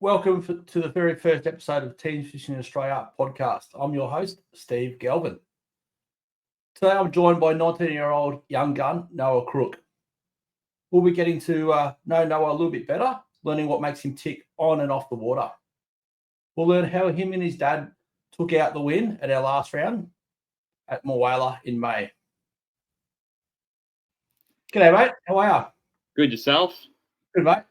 Welcome to the very first episode of Team Fishing Australia podcast. I'm your host, Steve Galvin. Today I'm joined by 19-year-old young gun, Noah Crook. We'll be getting to know Noah a little bit better, learning what makes him tick on and off the water. We'll learn how him and his dad took out the win at our last round at Moala in May. G'day, mate. How are you? Good, yourself? Good, mate.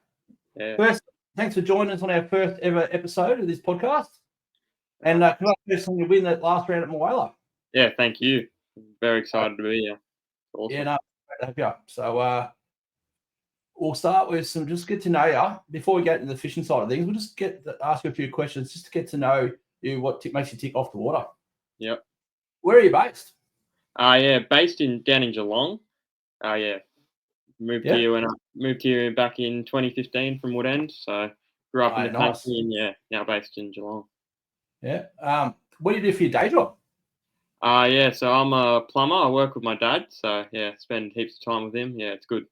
Yeah. First, thanks for joining us on our first ever episode of this podcast. And congratulations on your win that last round at Moala. Yeah, thank you. Very excited to be here. Awesome. Yeah, no, great to have you. So we'll start with just get to know you. Before we get into the fishing side of things, we'll just ask you a few questions just to get to know you, what makes you tick off the water. Yep. Where are you based? Based down in Geelong. Moved here back in 2015 from Woodend. So grew up in the country and now based in Geelong. Yeah. What do you do for your day job? So I'm a plumber. I work with my dad. So spend heaps of time with him. Yeah, it's good.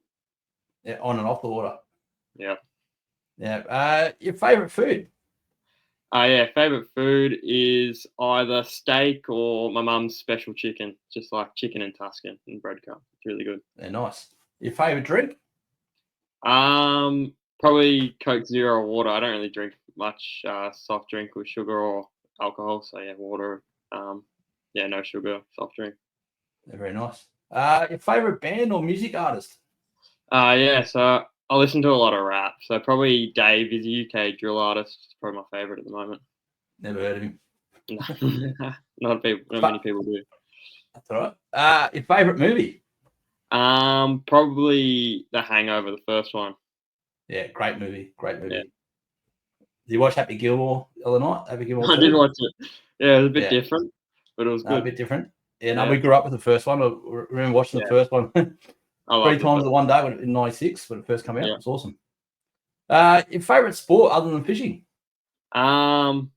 Yeah, on and off the water. Yeah. Yeah. Your favourite food? Favourite food is either steak or my mum's special chicken, just like chicken and Tuscan and breadcrumb. It's really good. Yeah, nice. Your favourite drink? Probably Coke Zero water. I don't really drink much soft drink with sugar or alcohol. So water. No sugar, soft drink. Yeah, very nice. Your favourite band or music artist? So I listen to a lot of rap. So probably Dave is a UK drill artist. He's probably my favourite at the moment. Never heard of him. Not many people do. That's all right. Your favourite movie? Probably The Hangover, the first one. Yeah, great movie. Great movie. Yeah. Did you watch Happy Gilmore the other night? Happy Gilmore 2? I did watch it. Yeah, it was a bit different, but it was good. A bit different. Yeah, we grew up with the first one. I remember watching the first one 3 times in one day in '96 when it first came out. Yeah. It was awesome. Your favourite sport other than fishing? Well,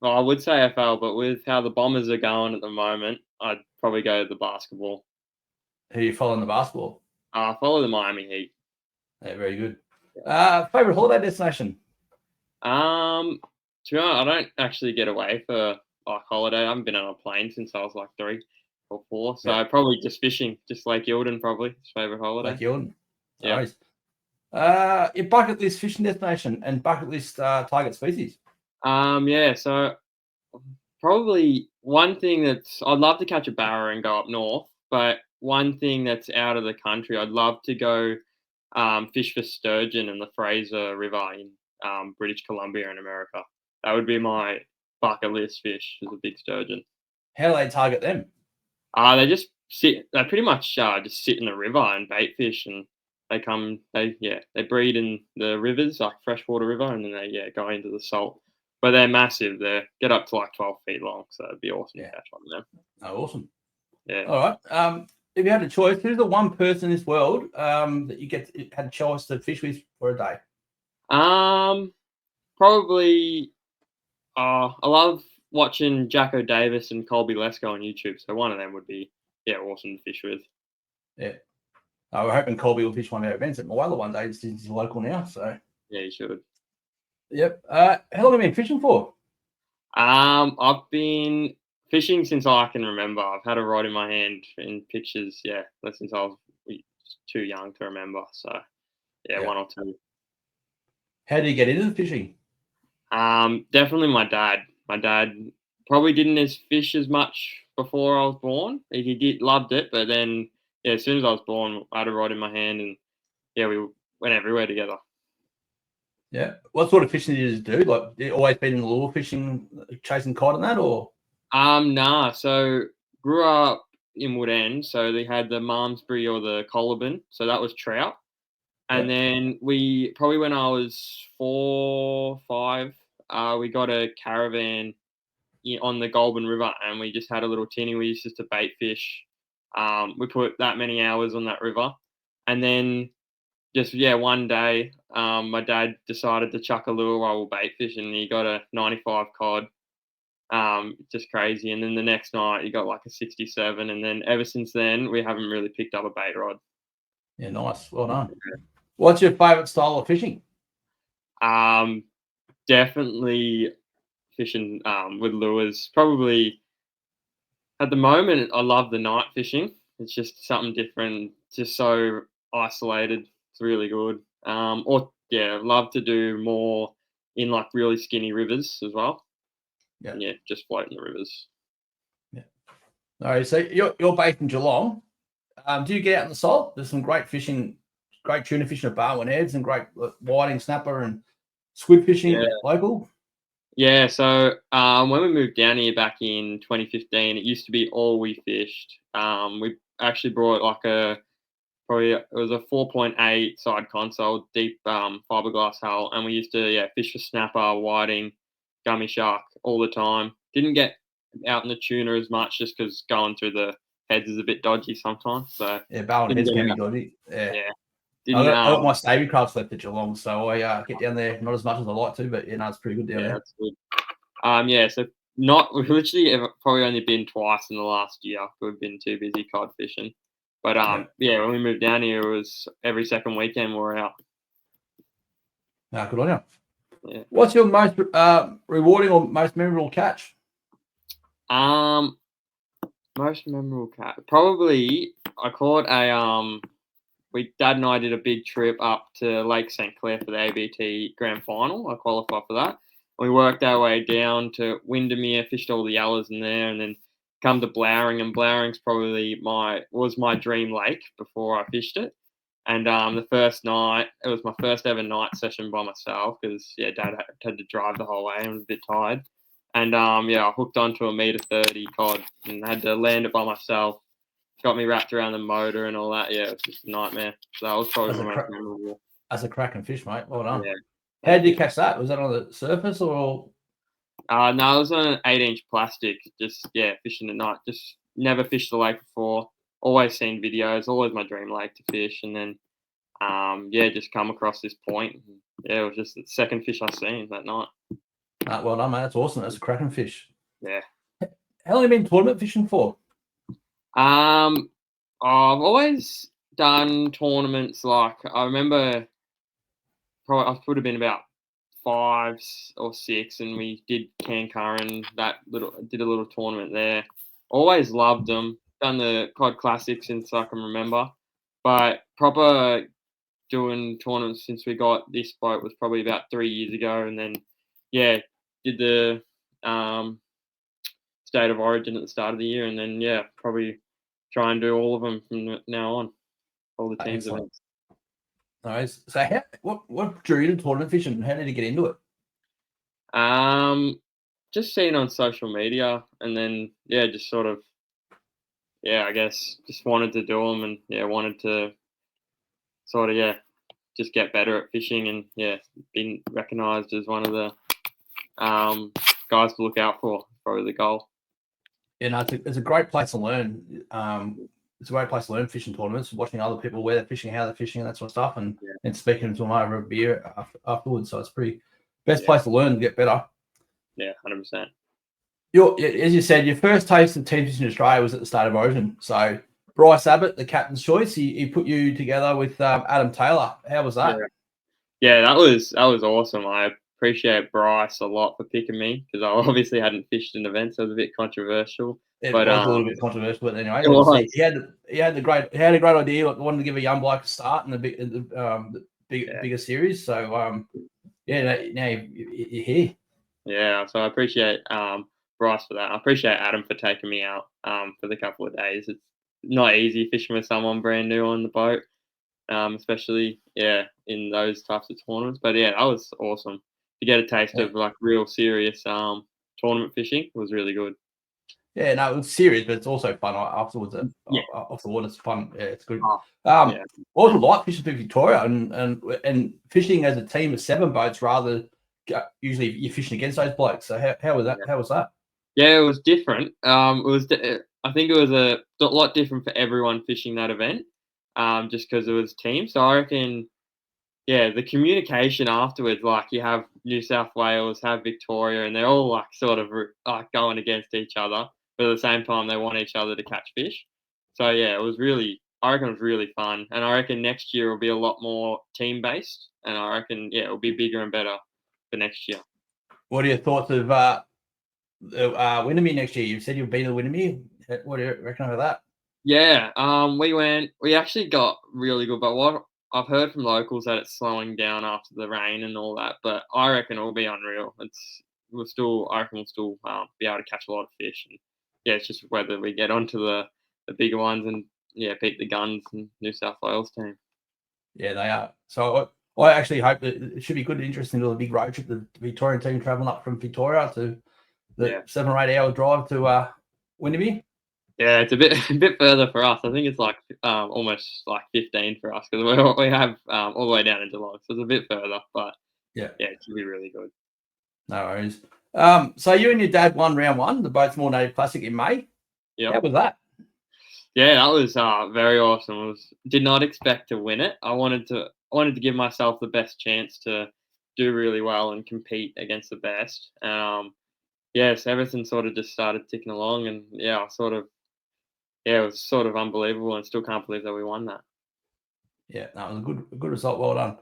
I would say AFL, but with how the Bombers are going at the moment, I'd probably go the basketball. Who are you following the basketball? I follow the Miami Heat. Yeah, very good. Favourite holiday destination? To be honest, I don't actually get away for holiday. I haven't been on a plane since I was like 3 or 4. So probably just fishing, just Lake Eildon probably. Favourite holiday. Lake Eildon. Yeah. Nice. Your bucket list fishing destination and bucket list target species? So probably one thing I'd love to catch a barra and go up north, but one thing that's out of the country, I'd love to go fish for sturgeon in the Fraser River in British Columbia in America. That would be my bucket list fish, is a big sturgeon. How do they target them? They just sit. They pretty much just sit in the river and bait fish, and they breed in the rivers, like freshwater river, and then they go into the salt. But they're massive. They get up to like 12 feet long, so it'd be awesome to catch one of them. Oh, awesome. Yeah. All right. If you had a choice, who's the one person in this world that you had a choice to fish with for a day? Probably. I love watching Jacko Davis and Colby Lesko on YouTube, so one of them would be awesome to fish with. Yeah. We're hoping Colby will fish one of our events at Moala one day. He's local now, so. Yeah, he should. Yep. How long have you been fishing for? I've been fishing since I can remember. I've had a rod in my hand in pictures, since I was too young to remember. So, 1 or 2. How did you get into the fishing? Definitely my dad. My dad probably didn't fish as much before I was born. He loved it, but then as soon as I was born, I had a rod in my hand, and we went everywhere together. Yeah. What sort of fishing did you do? Like, you always been in the lure fishing, chasing cod and that, or? Nah. So grew up in Woodend, so they had the Malmesbury or the Colaban, so that was trout. And then we probably when I was 4, 5, we got a caravan on the Goulburn River, and we just had a little tinny. We used to bait fish. We put that many hours on that river, and then just one day, my dad decided to chuck a lure while we were bait fishing. And he got a 95 cod, just crazy. And then the next night, he got like a 67, and then ever since then, we haven't really picked up a bait rod. Yeah, nice. Well done. What's your favourite style of fishing? definitely fishing with lures. Probably at the moment, I love the night fishing. It's just something different, just so isolated. It's really good. Or yeah, love to do more in like really skinny rivers as well. Yeah. Yeah, just float in the rivers. Yeah. All right. So you're based in Geelong. Do you get out in the salt? There's some great fishing, great tuna fishing at Barwon Heads and great whiting, snapper, and squid fishing Yeah. local. Yeah, so when we moved down here back in 2015, it used to be all we fished. We actually brought like it was a 4.8 side console, deep fiberglass hull, and we used to fish for snapper, whiting, gummy shark all the time. Didn't get out in the tuna as much just because going through the heads is a bit dodgy sometimes. So Yeah, Barwon didn't Heads get can be out. dodgy. Yeah. Yeah, I didn't got my stavy crafts left at Geelong, so I get down there not as much as I like to, but it's pretty good down yeah, there. that's good. So not we've literally probably only been twice in the last year. We've been too busy cod fishing. But when we moved down here, it was every second weekend we were out. Good on you. Yeah. What's your most rewarding or most memorable catch? Most memorable catch. Probably I caught Dad and I did a big trip up to Lake St Clair for the ABT Grand Final. I qualified for that. We worked our way down to Windermere, fished all the yellows in there, and then come to Blowering. And Blowring's probably was my dream lake before I fished it. And the first night, it was my first ever night session by myself because Dad had to drive the whole way and was a bit tired. And I hooked onto a 1.30 cod and had to land it by myself. Got me wrapped around the motor and all that. Yeah, it was just a nightmare. So that was probably the most memorable. That's a cracking fish, mate. Well done. Yeah. How did you catch that? Was that on the surface or? No, it was on an 8-inch plastic. Just fishing at night. Just never fished the lake before. Always seen videos. Always my dream lake to fish. And then, just come across this point. Yeah, it was just the second fish I seen that night. Well done, mate. That's awesome. That's a cracking fish. Yeah. How long have you been tournament fishing for? I've always done tournaments. Like I remember, probably I would have been about 5 or 6, and we did Cancurran. Did a little tournament there. Always loved them. Done the Cod Classic since I can remember, but proper doing tournaments since we got this boat was probably about 3 years ago, and then did the State of Origin at the start of the year, and then probably try and do all of them from now on, all the teams events. Nice. So what drew you to tournament fishing? How did you get into it? Just seen on social media, and then just sort of I guess just wanted to do them, and wanted to sort of just get better at fishing, and being recognised as one of the guys to look out for. Probably the goal. It's a great place to learn. It's a great place to learn fishing tournaments, watching other people where they're fishing, how they're fishing, and that sort of stuff, and speaking to them over a beer afterwards. So it's pretty best place to learn and get better. Yeah, 100%. As you said, your first taste of team fishing in Australia was at the State of Origin. So Bryce Abbott, the captain's choice, he put you together with Adam Taylor. How was that? Yeah, that was awesome. I appreciate Bryce a lot for picking me because I obviously hadn't fished an event, so it was a bit controversial. It was a little bit controversial, but anyway, he had a great idea. Like, wanted to give a young bloke a start in the bigger series. So now you're here. Yeah, so I appreciate Bryce for that. I appreciate Adam for taking me out for the couple of days. It's not easy fishing with someone brand new on the boat, especially in those types of tournaments. But that was awesome to get a taste of like real serious tournament fishing. It was really good. Yeah, no, it's serious, but it's also fun afterwards. Off the water, it's fun. Yeah, it's good. Also, like fishing through Victoria and fishing as a team of 7 boats rather. Usually, you're fishing against those blokes. So how was that? How was that? Yeah, it was different. I think it was a lot different for everyone fishing that event, just because it was team. So I reckon, the communication afterwards, like you have New South Wales, have Victoria, and they're all like sort of like going against each other, but at the same time they want each other to catch fish. So it was really, I reckon it was really fun, and I reckon next year will be a lot more team based, and I reckon it'll be bigger and better for next year. What are your thoughts of Windermere next year? You said you've been to Windermere. What do you reckon about that? Yeah, we went. We actually got really good, but what I've heard from locals that it's slowing down after the rain and all that. But I reckon it'll be unreal. I reckon we'll still be able to catch a lot of fish. And yeah, it's just whether we get onto the bigger ones and yeah, beat the Guns and New South Wales team. Yeah, they are. So I actually hope that it should be good and interesting to a big road trip. The Victorian team travelling up from Victoria to the 7 or 8 hour drive to Windermere. Yeah, it's a bit further for us. I think it's like almost like 15 for us because we have all the way down in Geelong, so it's a bit further. But yeah, it should be really good. No worries. So you and your dad won round one, the Boats More Native Classic in May. Yeah, how was that? Yeah, that was very awesome. Did not expect to win it. I wanted to give myself the best chance to do really well and compete against the best. So everything sort of just started ticking along, and it was sort of unbelievable, and still can't believe that we won that. Yeah, that was a good result. Well done.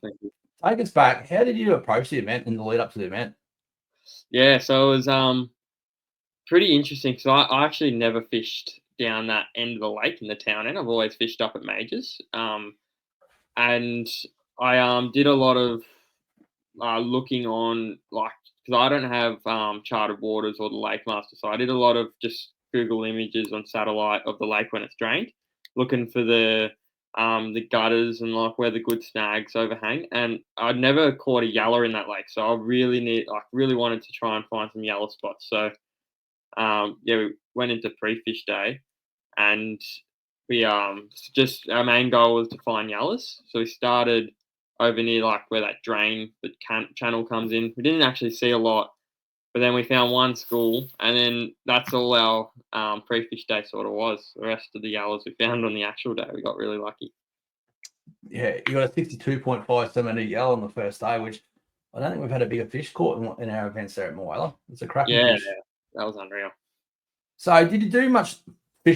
Thank you. Take us back. How did you approach the event in the lead up to the event? Yeah, so it was pretty interesting because I actually never fished down that end of the lake in the town end. I've always fished up at majors, and I did a lot of looking on because I don't have charted waters or the Lake Master, so I did a lot of just Google images on satellite of the lake when it's drained, looking for the gutters and like where the good snags overhang. And I'd never caught a yaller in that lake, so I really wanted to try and find some yaller spots. So we went into pre-fish day, and we just our main goal was to find yallers. So we started over near like where that drain, the channel comes in. We didn't actually see a lot, but then we found one school, and then that's all our pre-fish day sort of was. The rest of the yallers we found on the actual day. We got really lucky. Yeah, you got a 62.5 centimetre yell on the first day, which I don't think we've had a bigger fish caught in our events there at Moyla. It's a cracking fish. Yeah, that was unreal. So did you do much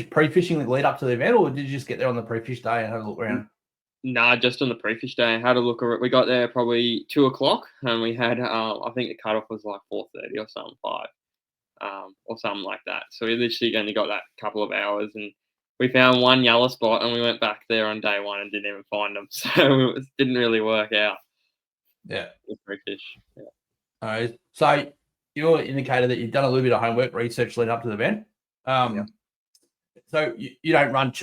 pre-fishing lead up to the event, or did you just get there on the pre-fish day and have a look around? Nah, just on the pre-fish day. I had a look. We got there probably 2:00, and we had I think the cutoff was like 4:30 or something, 5, or something like that. So we literally only got that couple of hours, and we found one yaller spot, and we went back there on day one and didn't even find them. So it didn't really work out. Yeah, with pre-fish. Yeah. All right. So you indicated that you've done a little bit of homework research leading up to the event. So you don't run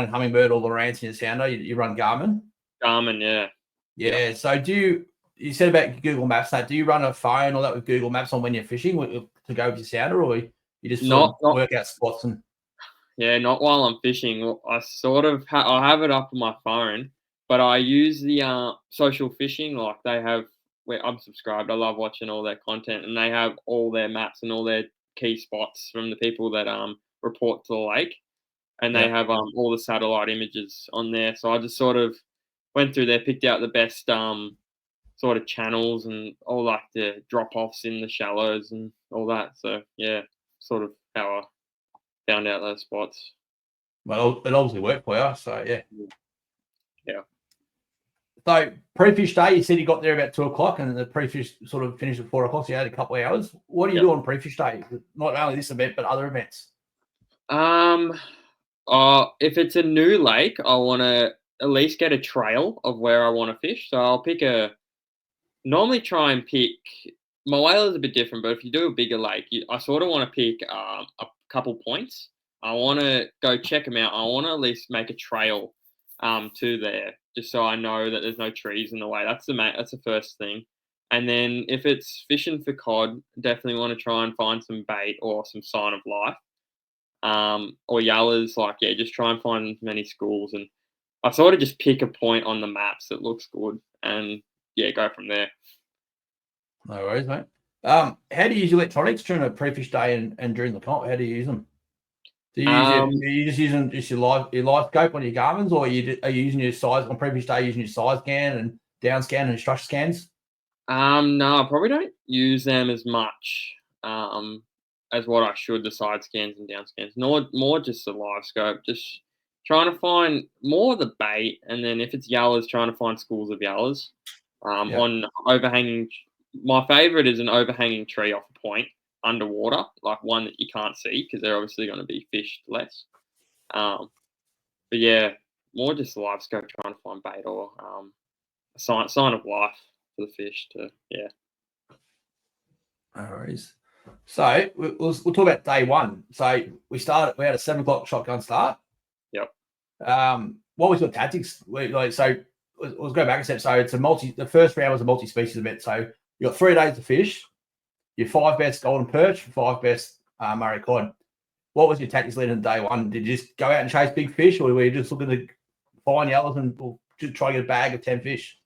Hummingbird or Lowrance in your sounder. You run Garmin. Garmin, yeah. Yeah. So you said about Google Maps that? Do you run a phone or that with Google Maps on when you're fishing to go with your sounder, or you just work out spots and? Yeah, not while I'm fishing. I sort of I have it up on my phone, but I use the social fishing. Like they have, where I'm subscribed. I love watching all their content, and they have all their maps and all their key spots from the people that report to the lake, and they have all the satellite images on there. So I just sort of went through there, picked out the best sort of channels and all like the drop offs in the shallows and all that. So yeah, sort of how I found out those spots. Well, it obviously worked for you, so yeah. Yeah. So pre-fish day, you said you got there about 2:00, and the pre-fish sort of finished at 4:00. So you had a couple of hours. What do you do on pre-fish day? Not only this event, but other events. If it's a new lake, I want to at least get a trail of where I want to fish. So I'll normally try and pick. My whale is a bit different, but if you do a bigger lake, I sort of want to pick a couple points. I want to go check them out. I want to at least make a trail to there, just so I know that there's no trees in the way. That's the first thing. And then if it's fishing for cod, definitely want to try and find some bait or some sign of life. Or yallers, just try and find as many schools, and I sort of just pick a point on the maps that looks good, and go from there. No worries, mate. How do you use electronics during a pre-fish day and during the comp? How do you use them? Do you are you just using your live scope on your Garmin's, or are you using your size on pre-fish day, using your side scan and down scan and structure scans? No, I probably don't use them as much as what I should, the side scans and down scans. More just the live scope, just trying to find more of the bait, and then if it's yallers, trying to find schools of yallers on overhanging my favourite is an overhanging tree off a point underwater, like one that you can't see because they're obviously going to be fished less. But yeah, more just live scope trying to find bait or a sign of life for the fish to No worries. So we'll talk about day one. So we had a 7 o'clock shotgun start. Yep. What was your tactics? So let's go back a step. So it's the first round was a multi-species event. So you got 3 days to fish. Your 5 best golden perch, 5 best Murray cod. What was your tactics leading to day one? Did you just go out and chase big fish, or were you just looking to find yellows and just try to get a bag of 10 fish?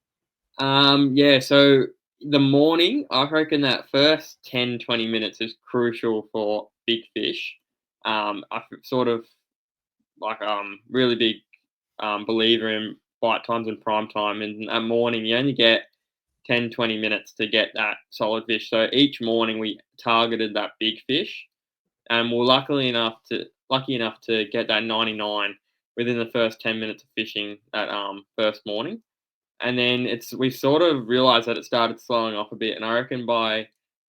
Yeah, so the morning, I reckon that first 10, 20 minutes is crucial for big fish. I sort of like really big believer in bite times and prime time. And that morning, you only get 10, 20 minutes to get that solid fish. So each morning we targeted that big fish, and we're lucky enough to get that 99 within the first 10 minutes of fishing that first morning. And then we sort of realized that it started slowing off a bit. And I reckon by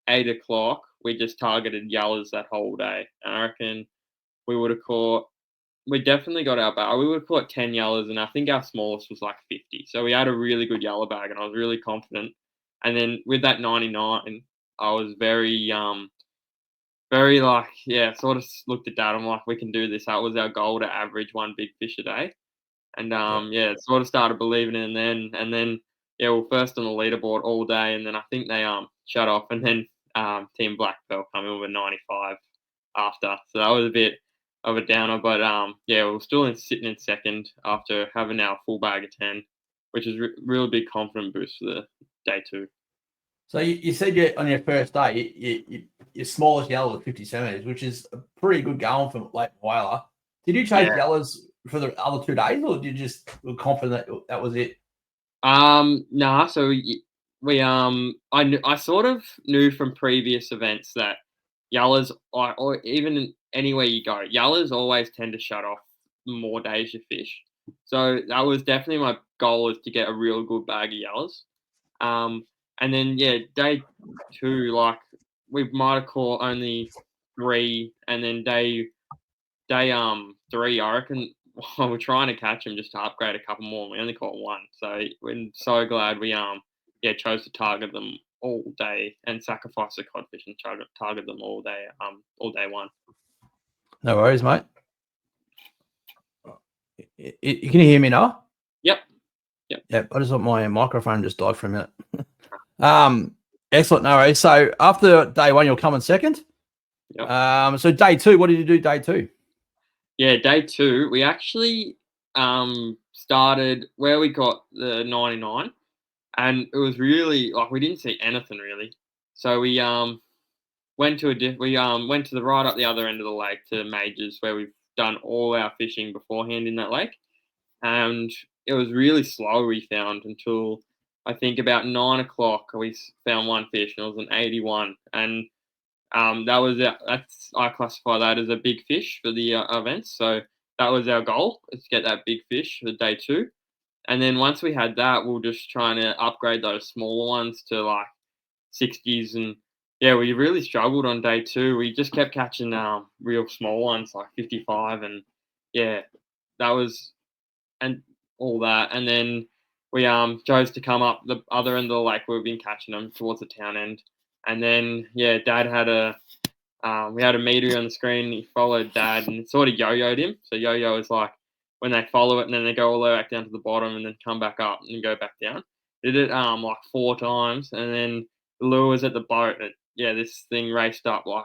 8 o'clock, we just targeted yellows that whole day. And I reckon we definitely got our bag. We would have caught 10 yellows, and I think our smallest was like 50. So we had a really good yellow bag, and I was really confident. And then with that 99, I was very sort of looked at that. I'm like, we can do this. That was our goal, to average 1 big fish a day. And sort of started believing in then. And then we were first on the leaderboard all day, and then I think they shut off, and then Team Black Pearl come in with a 95 after. So that was a bit of a downer, but we were still sitting in second after having our full bag of 10, which is really big confidence boost for the day 2. So you said on your first day, your smallest yellow was 50 centimeters, which is a pretty good going for late whaler. Did you chase yellows for the other 2 days, or did you just were confident that was it? Nah. So I sort of knew from previous events that yellows, or even anywhere you go, yellows always tend to shut off the more days you fish. So that was definitely my goal, is to get a real good bag of yellows. And then day 2, like we might have caught only 3, and then day 3, I reckon we're trying to catch them just to upgrade a couple more. And we only caught 1, so we're so glad we chose to target them all day and sacrifice the codfish and target them all day 1. No worries, mate. You can hear me now? Yep. I just thought my microphone just died for a minute. Excellent. No worries. So after day 1, you're coming second. Yep. So day 2, what did you do day 2? Yeah, day 2, we actually started where we got the 99, and it was really like we didn't see anything really. So we went to the right up the other end of the lake to Majors, where we've done all our fishing beforehand in that lake, and it was really slow, we found, until I think about 9 o'clock we found 1 fish, and it was an 81, and I classify that as a big fish for the events. So that was our goal, is to get that big fish for day 2. And then once we had that, we were just trying to upgrade those smaller ones to like 60s. And we really struggled on day 2. We just kept catching real small ones like 55, and that was, and all that. And then we chose to come up the other end of the lake where we've been catching them, towards the town end. And then Dad had we had a meter on the screen. He followed Dad and sort of yo-yoed him. So yo-yo is like when they follow it and then they go all the way back down to the bottom and then come back up and go back down. Did it like 4 times, and then the lure was at the boat. This thing raced up like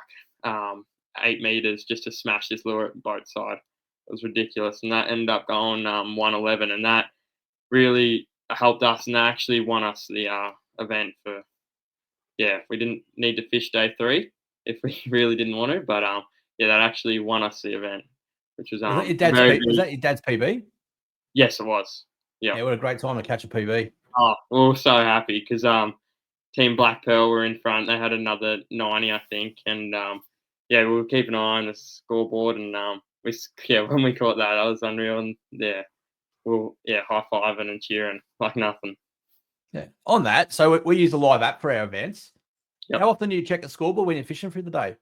8 meters just to smash this lure at the boat side. It was ridiculous, and that ended up going 111, and that really helped us, and that actually won us the event for. We didn't need to fish day 3 if we really didn't want to, but that actually won us the event, which was Was that your dad's PB? Yes, it was. Yeah, what a great time to catch a PB. Oh, we were so happy because Team Black Pearl were in front. They had another 90, I think, and we were keeping an eye on the scoreboard, and when we caught that was unreal, and high-fiving and cheering like nothing. Yeah. On that, so we use a live app for our events. Yep. How often do you check the scoreboard when you're fishing through the day?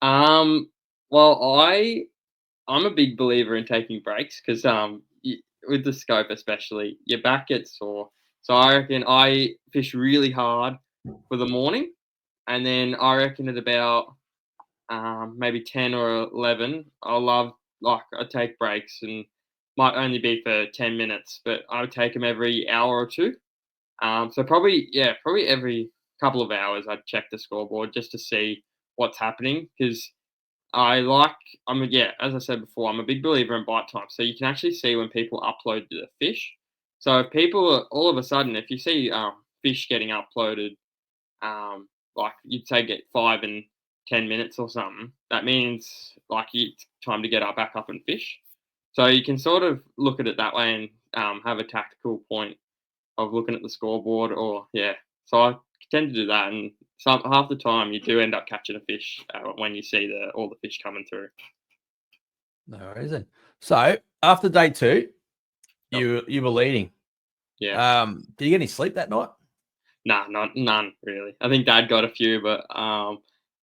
Well, I'm a big believer in taking breaks because with the scope especially, your back gets sore. So I reckon I fish really hard for the morning, and then I reckon at about maybe 10 or 11, I take breaks and might only be for 10 minutes, but I would take them every hour or two. So probably every couple of hours I'd check the scoreboard just to see what's happening because as I said before, I'm a big believer in bite time. So you can actually see when people upload the fish. So if people all of a sudden, if you see fish getting uploaded, like you'd say get 5 and 10 minutes or something, that means like it's time to get up back up and fish. So you can sort of look at it that way and have a tactical point of looking at the scoreboard, or yeah. So I tend to do that, and half the time you do end up catching a fish when you see all the fish coming through. No reason. So after day 2, Yep. you were leading. Yeah. Did you get any sleep that night? Nah, none really. I think Dad got a few, but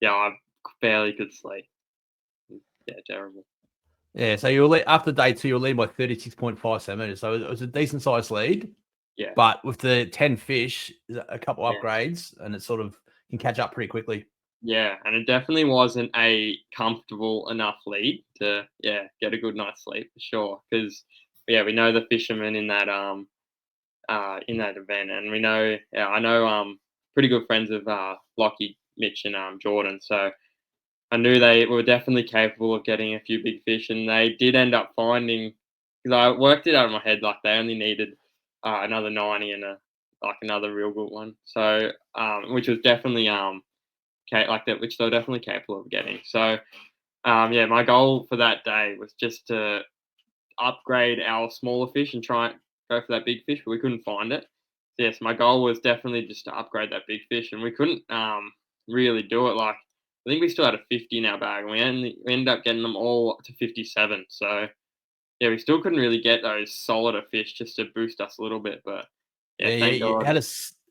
yeah, I barely could sleep. Yeah, terrible. Yeah, so you were after day 2, you were leading by 36.5 centimeters. So it was a decent sized lead. Yeah. But with the 10 fish, a couple Yeah. upgrades, and it sort of can catch up pretty quickly. Yeah, and it definitely wasn't a comfortable enough lead to get a good night's sleep for sure. Because we know the fishermen in that event, and we know I know pretty good friends of Lockie, Mitch, and Jordan. So I knew they were definitely capable of getting a few big fish, and they did end up finding because I worked it out in my head like they only needed another 90 and another real good one. So which was definitely like that, which they were definitely capable of getting. So my goal for that day was just to upgrade our smaller fish and try and go for that big fish, but we couldn't find it. So yes, my goal was definitely just to upgrade that big fish, and we couldn't really do it. Like I think we still had a 50 in our bag, and we ended up getting them all to 57. So yeah, we still couldn't really get those solider fish just to boost us a little bit. But yeah, thank You God.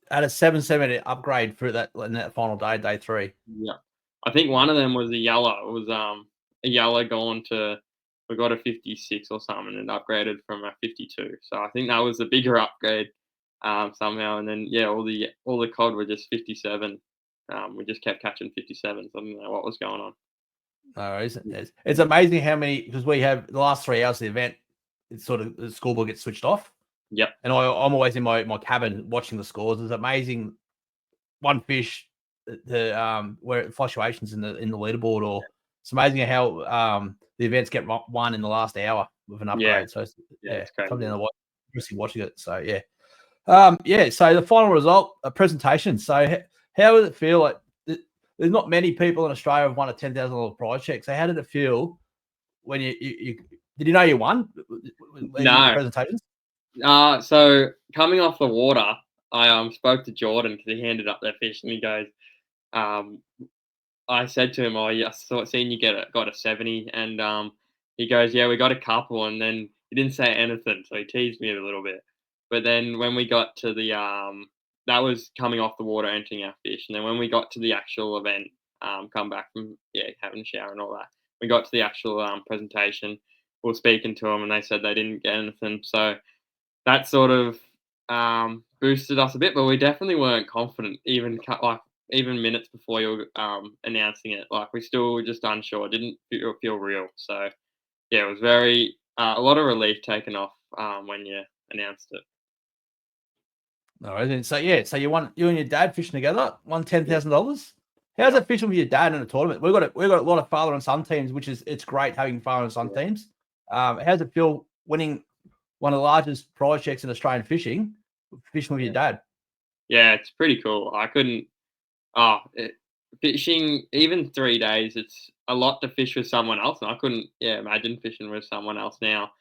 had a 7 centimeter upgrade for that in that final day, day 3. Yeah, I think one of them was a yellow. It was a yellow going to we got a 56 or something and upgraded from a 52. So I think that was a bigger upgrade somehow. And then all the cod were just 57. We just kept catching 57. So I don't know what was going on. No, it's amazing how many, because we have the last 3 hours of the event, it's sort of the scoreboard gets switched off. Yep. And I'm always in my cabin watching the scores. It's amazing. One fish, where fluctuations in the leaderboard, or it's amazing how the events get won in the last hour with an upgrade. Yeah. So it's crazy. something to watching it. So yeah. So the final result, a presentation. So how does it feel? Like there's not many people in Australia have won a $10,000 prize check. So how did it feel when you did you know you won? No. Presentations. So coming off the water, I spoke to Jordan because he handed up that fish, and he goes, I said to him, "Oh, yeah, I seen you got a 70," and he goes, "Yeah, we got a couple," and then he didn't say anything, so he teased me a little bit. But then when we got to the that was coming off the water, entering our fish, and then when we got to the actual event, come back from having a shower and all that, we got to the actual presentation. We were speaking to them, and they said they didn't get anything, so that sort of boosted us a bit, but we definitely weren't confident even minutes before you were announcing it. Like we still were just unsure. It didn't feel real. So yeah, it was very a lot of relief taken off when you announced it. All right. So so you and your dad fishing together, won $10,000. How's it fishing with your dad in a tournament? We've got a lot of father and son teams, which it's great having father and son teams. How's it feel winning one of the largest prize checks in Australian fishing with your dad? Yeah, it's pretty cool. I couldn't. Fishing even 3 days. It's a lot to fish with someone else, and I couldn't. Imagine fishing with someone else now.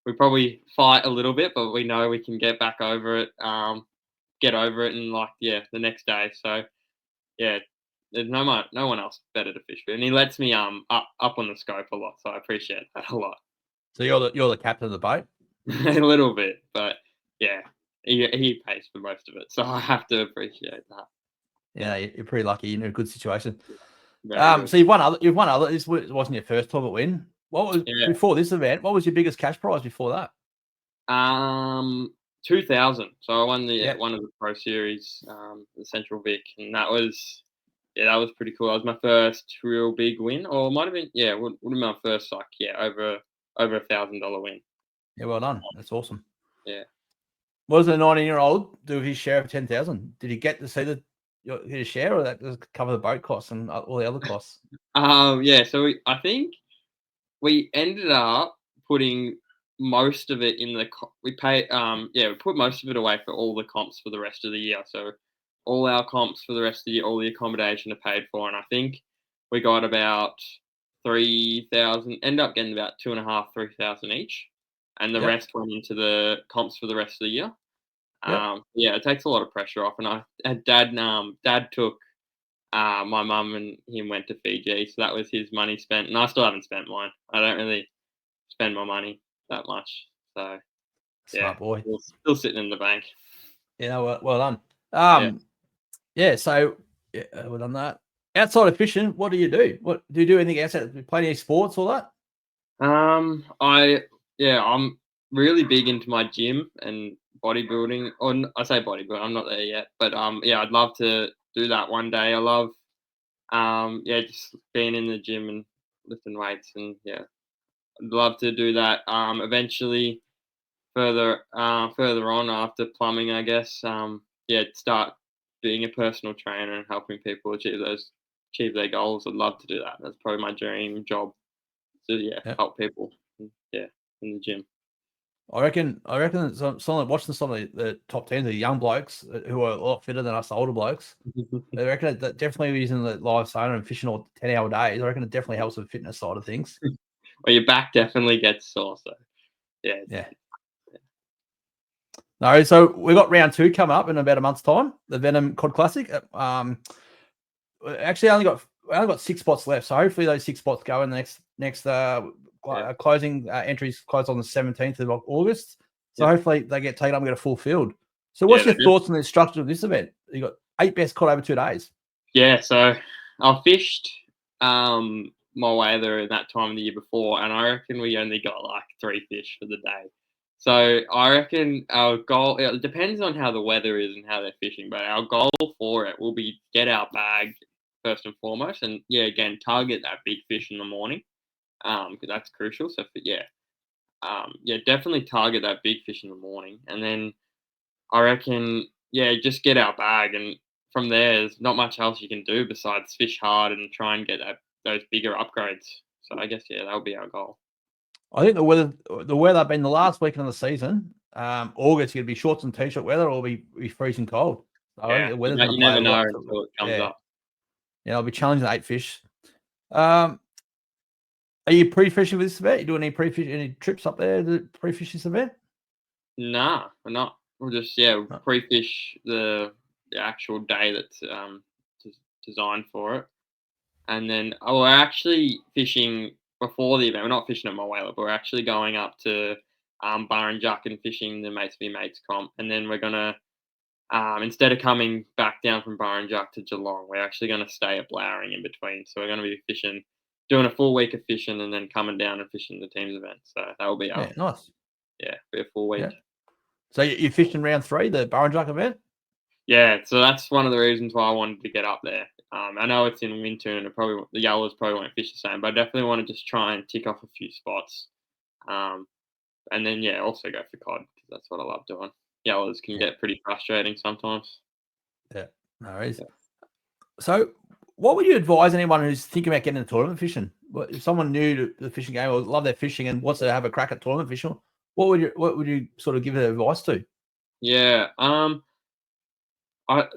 We probably fight a little bit, but we know we can get back over it. Get over it, and the next day. So yeah, there's no one else better to fish with, and he lets me up on the scope a lot, so I appreciate that a lot. So you're the captain of the boat? A little bit, but yeah, he pays for most of it, so I have to appreciate that. Yeah, you're pretty lucky. You're in a good situation. Very good. So you've won other. You've won other. This wasn't your first tournament win. What was Yeah. before this event? What was your biggest cash prize before that? 2,000. So I won Yeah. one of the Pro Series, the Central Vic, and that was pretty cool. That was my first real big win, or it might have been would have been my first over $1,000 win. Yeah, well done. That's awesome. Yeah. What does a 19-year-old do with his share of 10,000? Did he get to see his share, or that does cover the boat costs and all the other costs? Yeah. So I think we ended up putting most of it in we put most of it away for all the comps for the rest of the year. So all our comps for the rest of the year, all the accommodation are paid for, and I think we got about 3,000. Ended up getting about 2,500, 3,000 each, and the Yep. rest went into the comps for the rest of the year. Yep. Yeah, it takes a lot of pressure off, and dad took my mum and him went to Fiji, so that was his money spent, and I still haven't spent mine. I don't really spend my money that much, so Smart boy. still sitting in the bank. Yeah, well done. So well done that. Outside of fishing, what do you do? What do you do? Anything outside? Do you play any sports or that? I'm really big into my gym and bodybuilding. Or I say bodybuilding, I'm not there yet, but I'd love to do that one day. I love just being in the gym and lifting weights, and I'd love to do that. Eventually, further on after plumbing, I guess. Start being a personal trainer and helping people achieve their goals. I'd love to do that. That's probably my dream job. So help people. In the gym. I reckon watching some of the top 10, the young blokes who are a lot fitter than us older blokes. I reckon that definitely using the live sauna and fishing all 10-hour days. I reckon it definitely helps with the fitness side of things. Well, your back definitely gets sore. So yeah. No, so we got round 2 coming up in about a month's time. The Venom Cod Classic. Actually, I only got 6 spots left. So hopefully those 6 spots go in the next closing entries close on the 17th of August. So hopefully they get taken up and get a full field. So what's your thoughts on the structure of this event? You got 8 best cod over 2 days. Yeah, so I fished my whaler in that time of the year before, and I reckon we only got like 3 fish for the day. So I reckon our goal, it depends on how the weather is and how they're fishing, but our goal for it will be get our bag first and foremost, and again, target that big fish in the morning, because that's crucial. So definitely target that big fish in the morning, and then I reckon just get our bag, and from there, there's not much else you can do besides fish hard and try and get those bigger upgrades. So I guess that'll be our goal. I think the weather been the last weekend of the season. August, it'll be shorts and t-shirt weather, or be freezing cold. So I think the weather's you never know until it comes up. Yeah, I'll be challenging 8 fish. Are you pre-fishing with this event? You doing any trips up there to pre-fish this event? Nah, we're not. We'll just pre-fish the actual day that's designed for it, and then we're actually fishing before the event. We're not fishing at my whaler, but we're actually going up to Burrinjuck and fishing the Mates v Mates comp, and then we're gonna instead of coming back down from Burrinjuck to Geelong, we're actually gonna stay at Blowering in between. So we're gonna be doing a full week of fishing, and then coming down and fishing the teams event. So that will be nice. Yeah, be a full week. Yeah. So you're fishing round 3, the Burrinjuck event? Yeah, so that's one of the reasons why I wanted to get up there. I know it's in winter, and the Yellows probably won't fish the same, but I definitely want to just try and tick off a few spots. And then also go for cod, because that's what I love doing. Yellows can get pretty frustrating sometimes. Yeah, no worries. Yeah. So what would you advise anyone who's thinking about getting into tournament fishing? If someone new to the fishing game or love their fishing and wants to have a crack at tournament fishing, what would you sort of give their advice to? Yeah,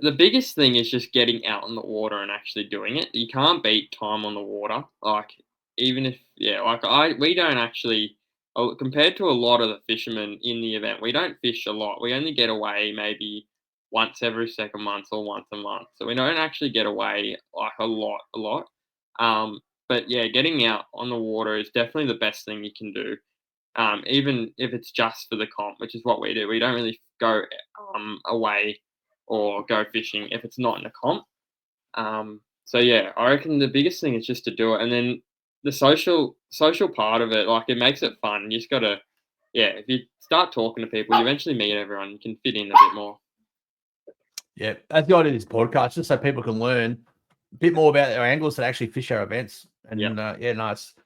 the biggest thing is just getting out on the water and actually doing it. You can't beat time on the water. Like, even if we don't actually, compared to a lot of the fishermen in the event, we don't fish a lot. We only get away maybe once every second month or once a month. So we don't actually get away like a lot. But getting out on the water is definitely the best thing you can do. even if it's just for the comp, which is what we do. We don't really go away or go fishing if it's not in a comp. So yeah, I reckon the biggest thing is just to do it, and then the social part of it, like it makes it fun. You just gotta, yeah, if you start talking to people, you eventually meet everyone. You can fit in a bit more. Yeah, that's the idea of this podcast, just so people can learn a bit more about our anglers that actually fish our events. And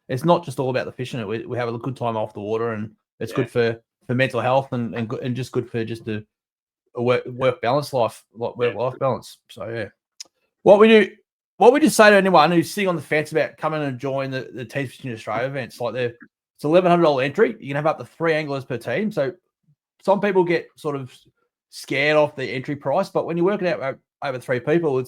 it's not just all about the fishing. We have a good time off the water, and it's good for mental health and just good for just a work balance life balance. So yeah, what would you say to anyone who's sitting on the fence about coming and join the Team Fishing Australia events? Like it's $1,100 entry. You can have up to 3 anglers per team. So some people get sort of scared off the entry price, but when you're working out over 3 people,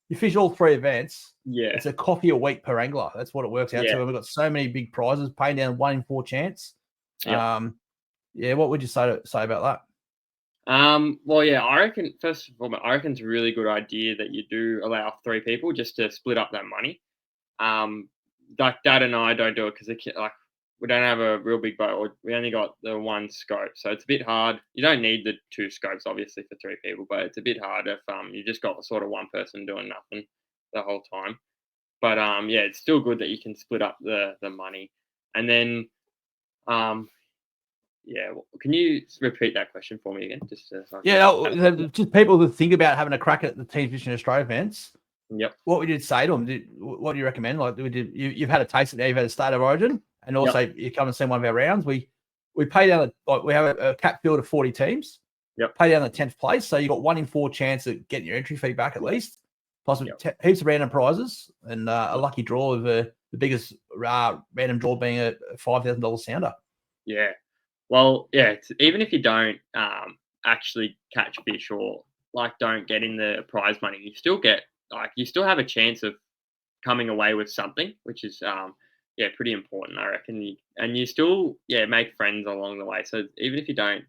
you fish all 3 events. Yeah, it's a coffee a week per angler. That's what it works out to. And we've got so many big prizes, paying down 1 in 4 chance. What would you say about that? Well, yeah, I reckon first of all, I reckon it's a really good idea that you do allow 3 people just to split up that money. Like Dad and I don't do it because we don't have a real big boat, or we only got the 1 scope, so it's a bit hard. You don't need the 2 scopes obviously for 3 people, but it's a bit hard if you just got sort of one person doing nothing the whole time. But it's still good that you can split up the money, and then can you repeat that question for me again? Just people who think about having a crack at the Team Fishing Australia events. Yep. What would you say to them? What do you recommend? Like, you've had a taste of it now. You've had a State of Origin, and also you come and see one of our rounds. We pay down we have a cap field of 40 teams. Yep. Pay down the 10th place, so you got 1 in 4 chance of getting your entry fee back at least. Plus heaps of random prizes and a lucky draw of the biggest random draw being a $5,000 sounder. Yeah. Well, yeah. Even if you don't actually catch fish or don't get in the prize money, you still get you still have a chance of coming away with something, which is pretty important, I reckon. And you still make friends along the way. So even if you don't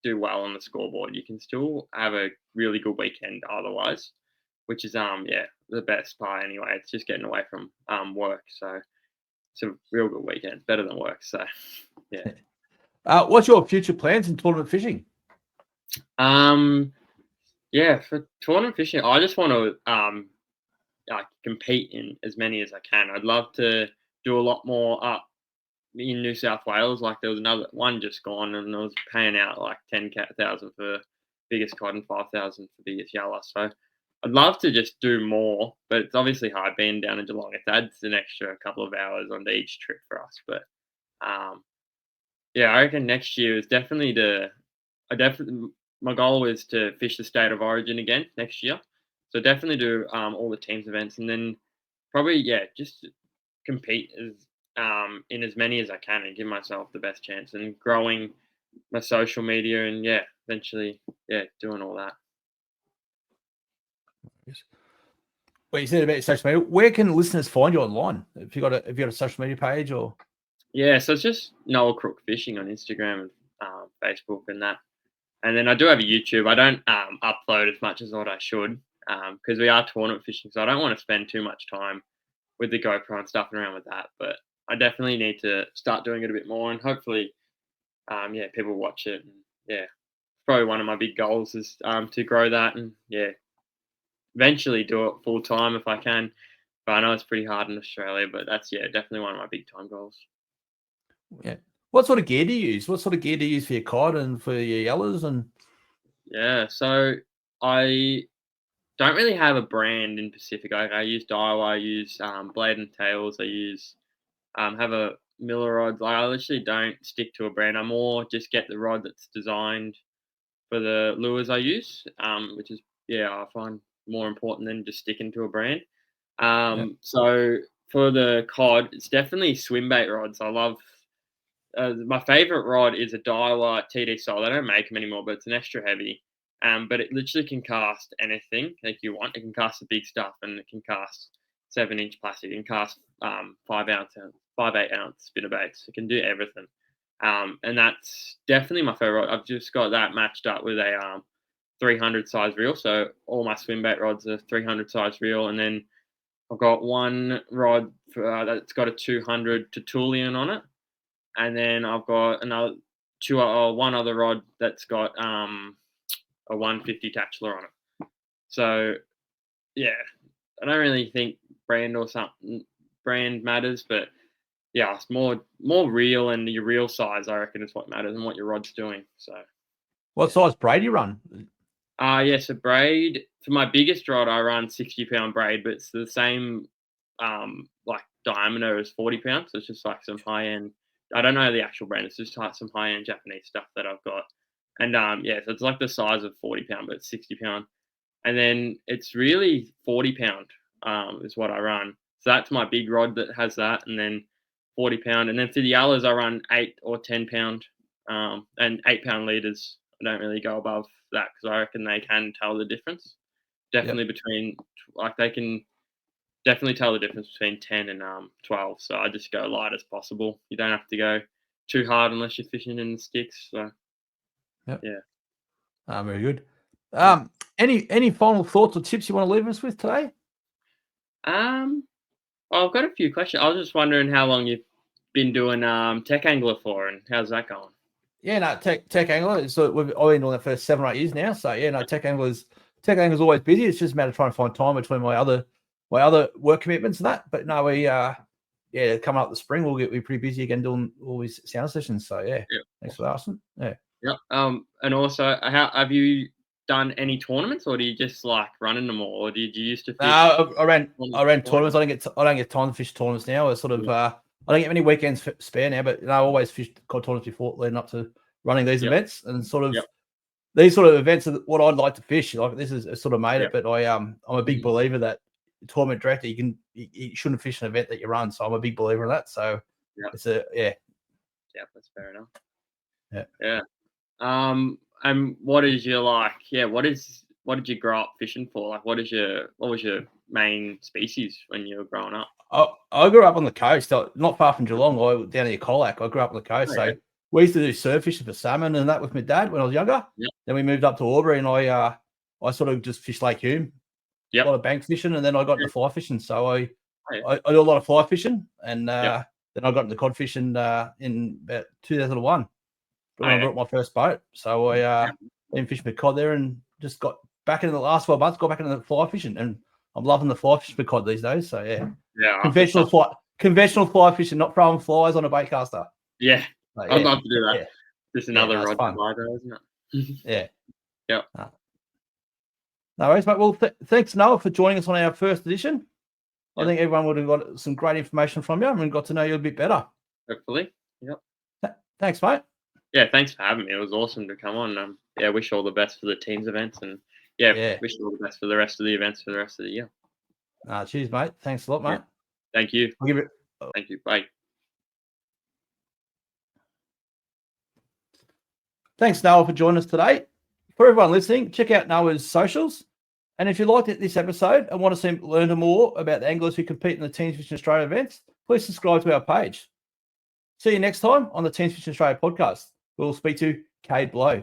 do well on the scoreboard, you can still have a really good weekend otherwise, which is the best part anyway. It's just getting away from work. So it's a real good weekend, better than work. So yeah. What's your future plans in tournament fishing? For tournament fishing, I just want to compete in as many as I can. I'd love to do a lot more up in New South Wales. Like there was another one just gone, and I was paying out like 10,000 for biggest cod and 5,000 for biggest yellow. So I'd love to just do more, but it's obviously hard being down in Geelong. It adds an extra couple of hours onto each trip for us. But I reckon next year is definitely my goal is to fish the State of Origin again next year. So definitely do all the teams events, and then probably just compete in as many as I can and give myself the best chance, and growing my social media, and eventually doing all that. Well, you said about your social media. Where can listeners find you online? Have you got a social media page or? Yeah, so it's just Noah Crook Fishing on Instagram and Facebook and that. And then I do have a YouTube. I don't upload as much as what I should because we are tournament fishing, so I don't want to spend too much time with the GoPro and stuffing around with that. But I definitely need to start doing it a bit more, and hopefully, people watch it. And, probably one of my big goals is to grow that, and eventually do it full time if I can. But I know it's pretty hard in Australia, but that's definitely one of my big time goals. Yeah. What sort of gear do you use? What sort of gear do you use for your cod and for your yellows? And so I don't really have a brand in Pacific. I use Daiwa, I use Blade and Tails, I use have a Miller rod. I literally don't stick to a brand. I more just get the rod that's designed for the lures I use, which is I find more important than just sticking to a brand. So for the cod, it's definitely swim bait rods. I love. My favorite rod is a Daiwa TD Sol. They don't make them anymore, but it's an extra heavy. But it literally can cast anything like you want. It can cast the big stuff, and it can cast 7-inch plastic. It can cast 5 8 ounce spinnerbaits. It can do everything. And that's definitely my favorite rod. I've just got that matched up with a 300 size reel. So all my swim bait rods are 300 size reel, and then I've got one rod that's got a 200 Tertullian on it. and then I've got one other rod that's got a 150 Tatchler on it. So yeah, I don't really think brand matters, but yeah, it's more real, and your reel size, I reckon, is what matters and what your rod's doing. So What size braid do you run? So braid, for my biggest rod, I run 60-pound braid, but it's the same like diameter as 40 pounds. So it's just like some high end. I don't know the actual brand. It's just like some high end Japanese stuff that I've got. And so it's like the size of 40-pound, but it's 60-pound. And then it's really 40-pound is what I run. So that's my big rod that has that, and then 40-pound. And then for the others, I run 8 or 10-pound and 8-pound leaders. I don't really go above that because I reckon they can tell the difference. Definitely between, like, they can definitely tell the difference between 10 and 12. So I just go light as possible. You don't have to go too hard unless you're fishing in the sticks. So yeah. Very good. Any final thoughts or tips you want to leave us with today? I've got a few questions. I was just wondering how long you've been doing Tech Angler for, and how's that going? Yeah, no, Tech Angler. So I've been doing that for 7 or 8 years now. So yeah, no, Tech Angler's always busy. It's just a matter of trying to find time between my other work commitments and that. But no, we coming up the spring, we're pretty busy again doing all these sound sessions. So yeah. Thanks for asking. Yeah. Yep. And also, how have you done any tournaments, or do you just like running them all, or did you used to fish? No, I ran tournaments. I don't get time to fish tournaments now. I sort of I don't get many weekends spare now, but I always fished tournaments before leading up to running these events, and sort of these sort of events are what I'd like to fish. Like this is sort of made it, but I'm a big believer that tournament director you shouldn't fish an event that you run. So I'm a big believer in that. So it's that's fair enough. Yeah. And what is your what did you grow up fishing for? Like, what was your main species when you were growing up? I grew up on the coast, not far from Geelong, down near Colac. I grew up on the coast, so we used to do surf fishing for salmon and that with my dad when I was younger. Then we moved up to Albury, and I sort of just fished Lake Hume, a lot of bank fishing, and then I got into fly fishing. So I do a lot of fly fishing, and then I got into cod fishing in about 2001. When I brought my first boat. So I been fishing with cod there, and just got back into the last 12 months, got back into the fly fishing, and I'm loving the fly fishing with cod these days. So conventional fly fishing, not throwing flies on a bait caster. Yeah, I'd love to do that. Yeah. Just another rod provider, isn't it? Yeah. No worries, mate. Well, thanks, Noah, for joining us on our first edition. I think everyone would have got some great information from you and got to know you a bit better. Hopefully. Yep. Thanks, mate. Yeah, thanks for having me. It was awesome to come on. Wish you all the best for the teams events, and wish you all the best for the rest of the events for the rest of the year. Cheers, mate. Thanks a lot, mate. Yeah. Thank you. Thank you. Bye. Thanks, Noah, for joining us today. For everyone listening, check out Noah's socials. And if you liked this episode and want to learn more about the anglers who compete in the Teams Fishing Australia events, please subscribe to our page. See you next time on the Teams Fishing Australia podcast. We'll speak to Cade Blow.